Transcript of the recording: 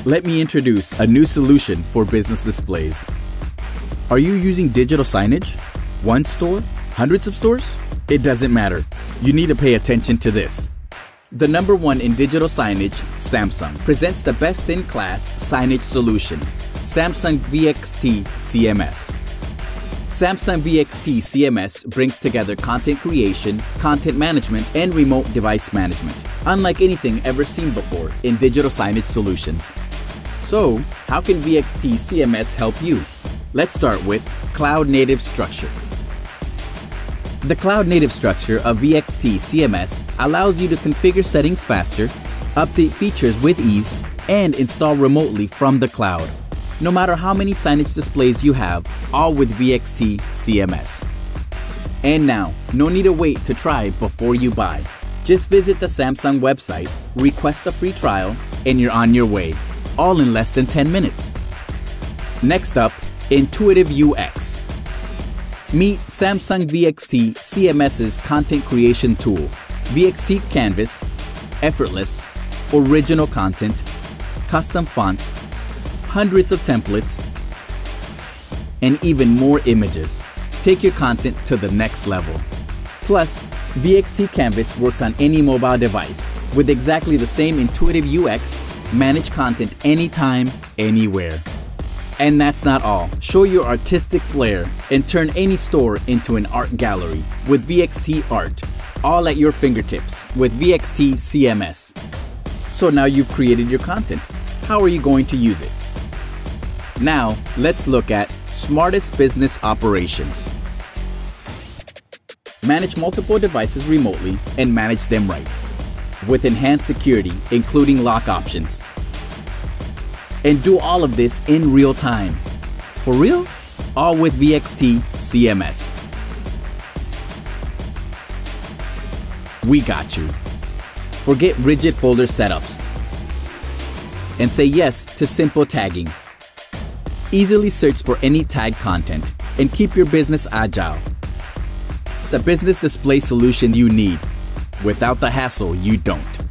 Let me introduce a new solution for business displays. Are you using digital signage? One store? Hundreds of stores? It doesn't matter. You need to pay attention to this. The #1 in digital signage, Samsung, presents the best-in-class signage solution, Samsung VXT CMS. Samsung VXT CMS brings together content creation, content management, and remote device management, unlike anything ever seen before in digital signage solutions. So, how can VXT CMS help you? Let's start with cloud-native structure. The cloud-native structure of VXT CMS allows you to configure settings faster, update features with ease, and install remotely from the cloud, no matter how many signage displays you have, all with VXT CMS. And now, no need to wait to try before you buy. Just visit the Samsung website, request a free trial, and you're on your way, all in less than 10 minutes. Next up, intuitive UX. Meet Samsung VXT CMS's content creation tool, VXT Canvas, effortless, original content, custom fonts, hundreds of templates, and even more images. Take your content to the next level. Plus, VXT Canvas works on any mobile device with exactly the same intuitive UX. Manage content anytime, anywhere. And that's not all. Show your artistic flair and turn any store into an art gallery with VXT Art, all at your fingertips with VXT CMS. So now you've created your content. How are you going to use it? Now, let's look at smartest business operations. Manage multiple devices remotely and manage them right, with enhanced security, including lock options. And do all of this in real time. For real? All with VXT CMS. We got you. Forget rigid folder setups and say yes to simple tagging. Easily search for any tag content and keep your business agile. The business display solution you need. Without the hassle, you don't.